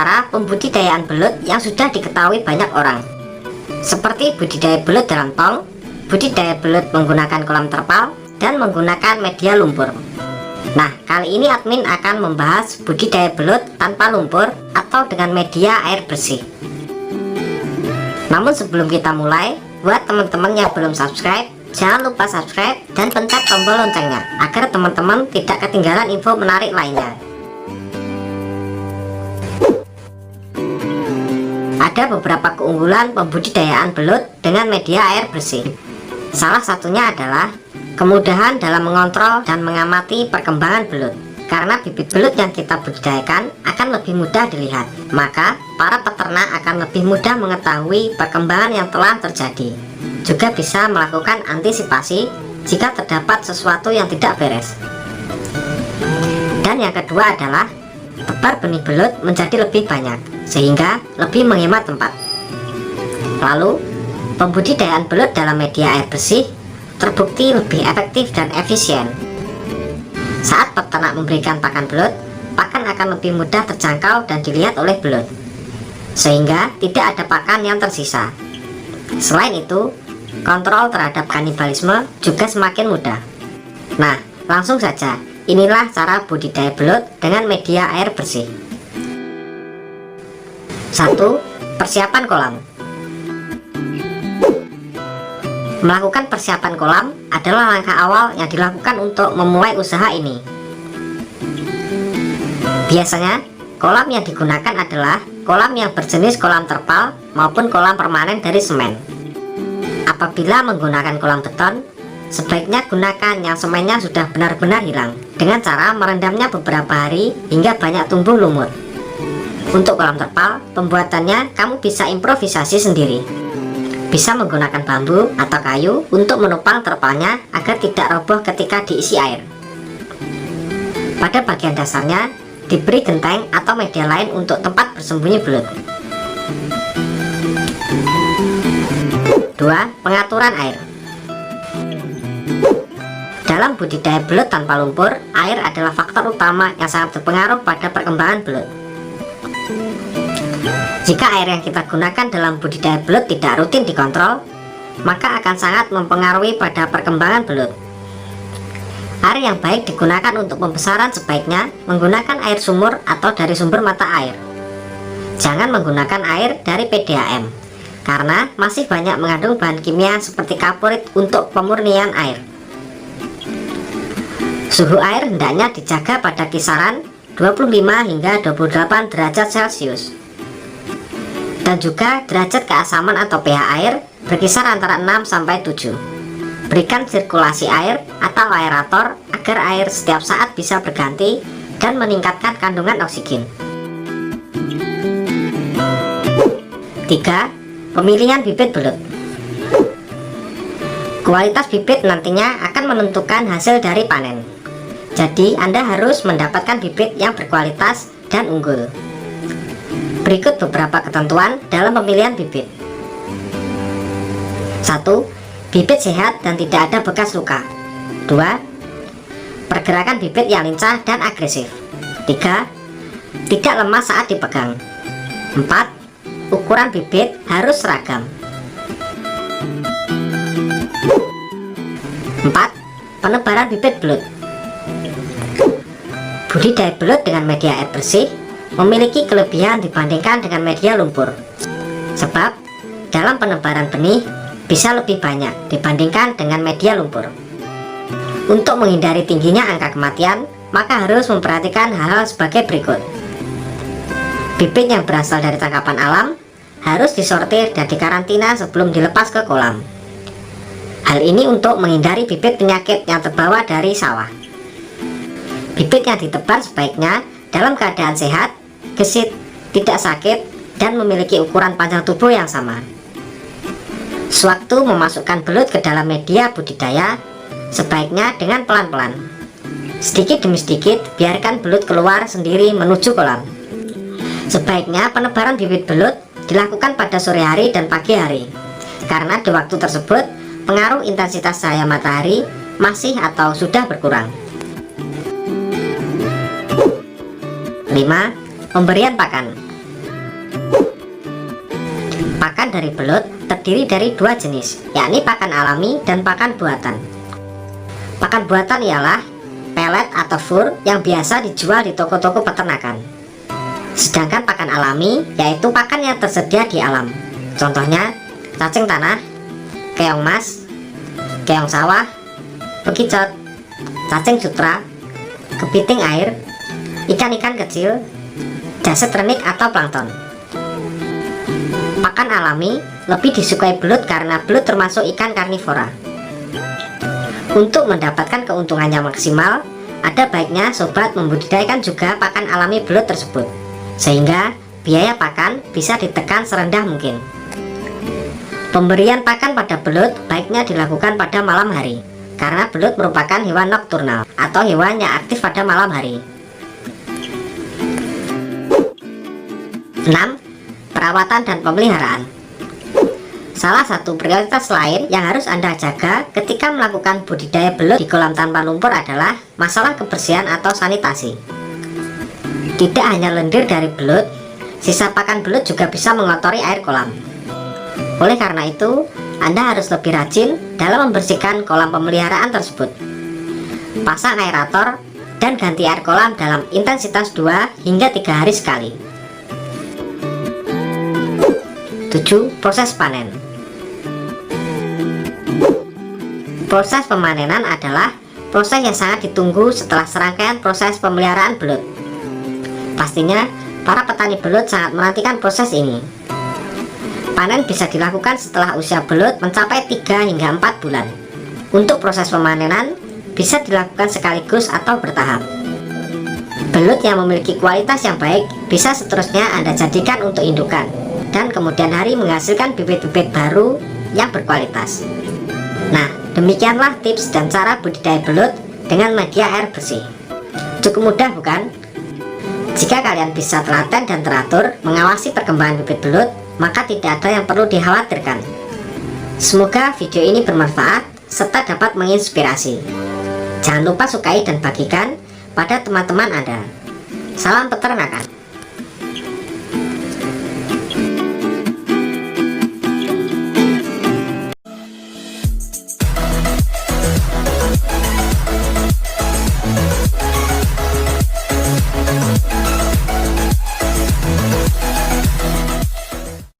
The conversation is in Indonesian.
cara pembudidayaan belut yang sudah diketahui banyak orang, seperti budidaya belut dalam tong, budidaya belut menggunakan kolam terpal, dan menggunakan media lumpur. Nah, kali ini admin akan membahas budidaya belut tanpa lumpur atau dengan media air bersih. Namun sebelum kita mulai, buat teman-teman yang belum subscribe, jangan lupa subscribe dan pencet tombol loncengnya agar teman-teman tidak ketinggalan info menarik lainnya. Ada beberapa keunggulan pembudidayaan belut dengan media air bersih. Salah satunya adalah kemudahan dalam mengontrol dan mengamati perkembangan belut. Karena bibit belut yang kita budidayakan akan lebih mudah dilihat, maka para peternak akan lebih mudah mengetahui perkembangan yang telah terjadi. Juga bisa melakukan antisipasi jika terdapat sesuatu yang tidak beres. Dan yang kedua adalah tebar benih belut menjadi lebih banyak, sehingga lebih menghemat tempat. Lalu, pembudidayaan belut dalam media air bersih terbukti lebih efektif dan efisien. Saat peternak memberikan pakan belut, pakan akan lebih mudah terjangkau dan dilihat oleh belut, sehingga tidak ada pakan yang tersisa. Selain itu, kontrol terhadap kanibalisme juga semakin mudah. Nah, langsung saja, inilah cara budidaya belut dengan media air bersih. 1. Persiapan kolam. Melakukan persiapan kolam adalah langkah awal yang dilakukan untuk memulai usaha ini. Biasanya, kolam yang digunakan adalah kolam yang berjenis kolam terpal maupun kolam permanen dari semen. Apabila menggunakan kolam beton, sebaiknya gunakan yang semennya sudah benar-benar hilang dengan cara merendamnya beberapa hari hingga banyak tumbuh lumut. Untuk kolam terpal, pembuatannya kamu bisa improvisasi sendiri. Bisa menggunakan bambu atau kayu untuk menopang terpalnya agar tidak roboh ketika diisi air. Pada bagian dasarnya, diberi genteng atau media lain untuk tempat bersembunyi belut. 2. Pengaturan air. Dalam budidaya belut tanpa lumpur, air adalah faktor utama yang sangat berpengaruh pada perkembangan belut. Jika air yang kita gunakan dalam budidaya belut tidak rutin dikontrol, maka akan sangat mempengaruhi pada perkembangan belut. Air yang baik digunakan untuk pembesaran sebaiknya menggunakan air sumur atau dari sumber mata air. Jangan menggunakan air dari PDAM, karena masih banyak mengandung bahan kimia seperti kapurit untuk pemurnian air. Suhu air hendaknya dijaga pada kisaran 25 hingga 28 derajat Celcius. Dan juga derajat keasaman atau pH air berkisar antara 6 sampai 7. Berikan sirkulasi air atau aerator agar air setiap saat bisa berganti dan meningkatkan kandungan oksigen. 3. Pemilihan bibit belut. Kualitas bibit nantinya akan menentukan hasil dari panen. Jadi Anda harus mendapatkan bibit yang berkualitas dan unggul. Berikut beberapa ketentuan dalam pemilihan bibit. 1. Bibit sehat dan tidak ada bekas luka. 2. Pergerakan bibit yang lincah dan agresif. 3. Tidak lemah saat dipegang. 4. Ukuran bibit harus seragam. 4. Penebaran bibit belut. Budidaya belut dengan media air bersih memiliki kelebihan dibandingkan dengan media lumpur, sebab dalam penebaran benih bisa lebih banyak dibandingkan dengan media lumpur. Untuk menghindari tingginya angka kematian, maka harus memperhatikan hal-hal sebagai berikut. Bibit yang berasal dari tangkapan alam harus disortir dan dikarantina sebelum dilepas ke kolam. Hal ini untuk menghindari bibit penyakit yang terbawa dari sawah. Bibit yang ditebar sebaiknya dalam keadaan sehat, gesit, tidak sakit, dan memiliki ukuran panjang tubuh yang sama. Sewaktu memasukkan belut ke dalam media budidaya, sebaiknya dengan pelan-pelan. Sedikit demi sedikit, biarkan belut keluar sendiri menuju kolam. Sebaiknya penebaran bibit belut dilakukan pada sore hari dan pagi hari, karena di waktu tersebut pengaruh intensitas cahaya matahari masih atau sudah berkurang. 5. Pemberian pakan. pakan dari belut terdiri dari dua jenis, yakni pakan alami dan pakan buatan. Pakan buatan ialah pelet atau fur yang biasa dijual di toko-toko peternakan. Sedangkan pakan alami yaitu pakan yang tersedia di alam. Contohnya cacing tanah, keong mas, keong sawah, bekicot, cacing sutra, kepiting air, ikan-ikan kecil, jaset renik atau plankton. Pakan alami lebih disukai belut karena belut termasuk ikan karnivora. Untuk mendapatkan keuntungannya maksimal, ada baiknya sobat membudidayakan juga pakan alami belut tersebut, sehingga biaya pakan bisa ditekan serendah mungkin. Pemberian pakan pada belut baiknya dilakukan pada malam hari, karena belut merupakan hewan nokturnal atau hewan yang aktif pada malam hari. 6. Perawatan dan pemeliharaan. Salah satu prioritas lain yang harus Anda jaga ketika melakukan budidaya belut di kolam tanpa lumpur adalah masalah kebersihan atau sanitasi. Tidak hanya lendir dari belut, sisa pakan belut juga bisa mengotori air kolam. Oleh karena itu, Anda harus lebih rajin dalam membersihkan kolam pemeliharaan tersebut. Pasang aerator dan ganti air kolam dalam intensitas 2 hingga 3 hari sekali. 7. Proses panen. Proses pemanenan adalah proses yang sangat ditunggu setelah serangkaian proses pemeliharaan belut. Pastinya, para petani belut sangat menantikan proses ini. Panen bisa dilakukan setelah usia belut mencapai 3 hingga 4 bulan. Untuk proses pemanenan bisa dilakukan sekaligus atau bertahap. Belut yang memiliki kualitas yang baik bisa seterusnya Anda jadikan untuk indukan, dan kemudian hari menghasilkan bibit-bibit baru yang berkualitas. Nah, demikianlah tips dan cara budidaya belut dengan media air bersih. Cukup mudah bukan? Jika kalian bisa telaten dan teratur mengawasi perkembangan bibit belut, maka tidak ada yang perlu dikhawatirkan. Semoga video ini bermanfaat serta dapat menginspirasi. Jangan lupa sukai dan bagikan pada teman-teman Anda. Salam peternakan.